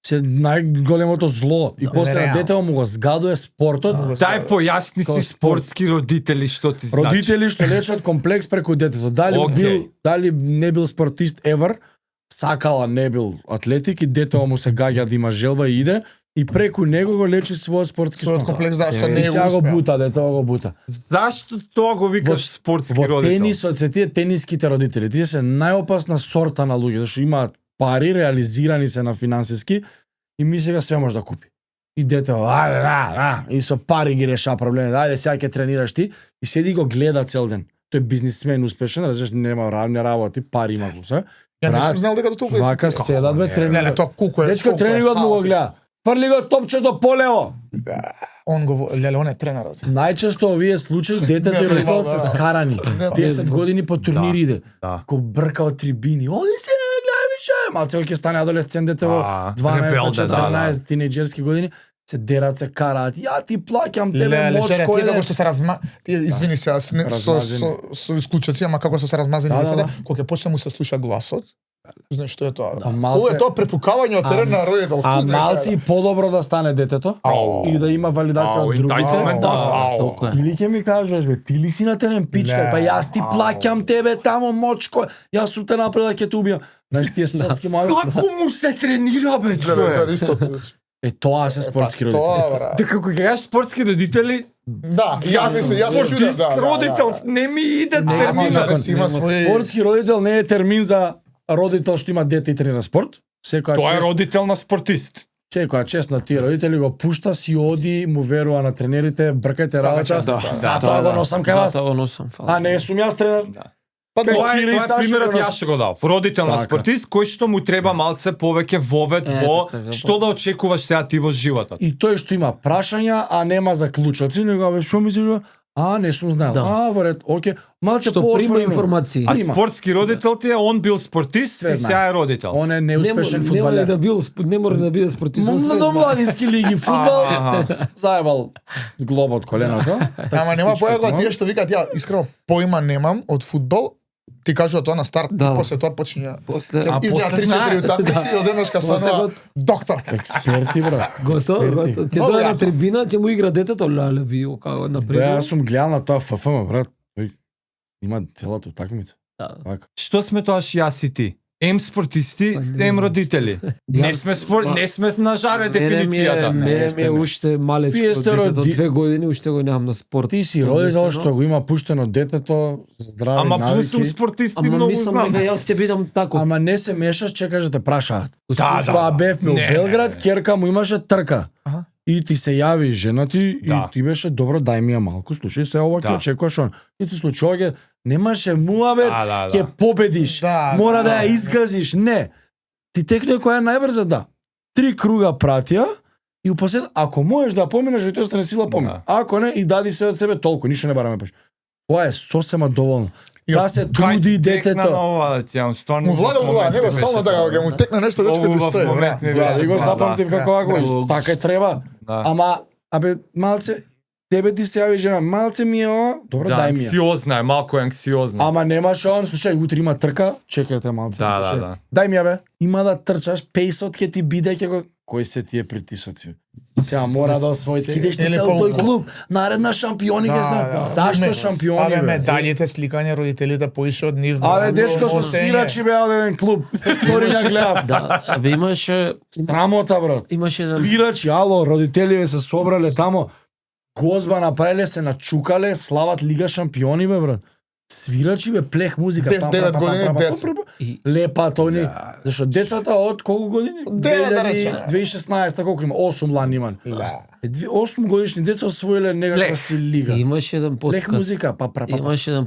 се најголемото зло и после на детето му го згадува спортот. Дај појасни си спортски родители што ти значи. Родители што лечат комплекс преку детето. Дали не бил спортист ever, сакала не бил атлетик и детето му се гаѓа да има желба и иде и преку него го лечи својот спортски комплекс, да, што не е успеа. Го бута, детето го бута. Зашто тоа го викаш спортски родител? Во тенисот се тие тениските родители, тие се најопасна сорта на луѓе, зашто имаат пари, реализирани се на финансиски и ми сега све може да купи. И дете, и со пари ги реша проблемите. Ајде сега ќе тренираш ти и седи го гледа цел ден. Тој бизнисмен успешен, разбираш, нема работи, пари има го се. Ја не сум знал дека до толку е. Вака седат бе тренират. Не, тоа колку е. Дечко тренингот му го гледа. Фрли го топчето полево. Он го он е тренерот. Најчесто овие случаи детето и родител се скарани. 10 години по турнири иде. Ко брка од трибини. Оди се не гледај више. Малце ќе стане адолесцент дете во 12-14 тинејџерски години. Се дерат, се караат. Ја ти плаќам тебе моч кој како што се тие извини се со исклучоци, ама како што се размазани децата, кога ќе почне му се слуша гласот. Знаеш што е тоа? Ова е тоа препукавање од терен на родител. А малци подобро да стане детето и да има валидација од другите. Или ќе ми кажеш бе, ти ли си на терен пичка, па јас ти плаќам тебе тамо мочко. Јас сум те направил ќе те убијам. Знаеш тие селски мајки. Како му се тренира бе, човек? Тоа се спортски родители. Дека кога кажеш спортски родители, да, јас спортски родител, не ми иде терминот. Спортски родител не е термин за родител што има дете и тренира спорт. Тоа е родител на спортист. Секоја чест на тие родители го пушта, си оди, му верува на тренерите, бркајте работа. Затоа го носам кај вас. А не сум јас тренер. Па тоа е примерот јас што го дав. Родител на спортист кој што му треба малце повеќе вовед во што да очекуваш сега ти во животот. И тој што има прашања, а нема заклучоци, него бе што мислиш? Не сум знал. Во ред, оке. Малце што прима информации. А спортски родител ти е, он бил спортист и сега е родител. Он е неуспешен фудбалер. Не мора да биде спортист. На младински лиги фудбал. Заебал глобот коленото. Ама нема појава тие што викаат ја искрено поима немам од фудбал. Ти кажува тоа на старт, после тоа почиња. Изгледа 3-4 утакмици и одеднашка станува доктор. Експерти брат. Готово. Ќе дојде на трибина, ќе му игра детето, лале вио како напред. Јас сум гледал на тоа ФФМ брат. Тој има целата утакмица. Што сме тоа јас и ти? Ем спортисти, ем родители. Не сме на жаре дефиницијата. Не е уште малечко детето, 2 години уште го немам на спорт. Ти си родител што го има пуштено детето, здрави навики. Ама плюс сум спортист и многу знам. Ама јас ќе бидам тако. Ама не се мешаш, чекаш да те прашаат. Да. Кога бевме у Белград, ќерка му имаше трка. И ти се јави жена ти и ти беше добро, дај ми ја малку, слушај се ова ќе очекуваш он. И ти случај немаше муабет, ќе победиш. Мора да ја изгазиш. Не. Ти текне која е најбрза, да. 3 круга пратија и упослед, ако можеш да поминеш, и тоа стане сила помина. Ако не, и дади се од себе толку, ништо не бараме паш. Тоа е сосема доволно. Да се труди детето. Му влада, него стално да ќе му текне нешто дечко ти стои. Да, и го запамтив како вако, така треба. Ама, малце, тебе ти се јави жена, малце ми е ова, добро, дај ми ја. Анксиозна е, малку е анксиозна. Ама немаш ова, слушај, утре има трка, чекајте малце. Да. Дај ми ја бе, има да трчаш, пейсот ќе ти биде, ќе го... Кои се тие притисоци? Сега мора да освои, кидеш ти се од тој клуб, наредна шампиони ќе знам. Зашто шампиони, бе? Медалите, сликање родителите поише од нив. Дечко со свирачи бе од еден клуб. Сториња гледав. Да, имаше срамота брат. Имаше свирачи, ало, родителиве се собрале тамо. Гозба направиле, се начукале, слават Лига шампиони бе брат. Свирачи бе, плех музика. 9 години деца. Лепа тони. Зашто децата од колку години? 2016 колку има? 8 лан иман. 8 годишни деца освоиле некаква си лига. Имаше еден подкаст. Плех музика, Имаше еден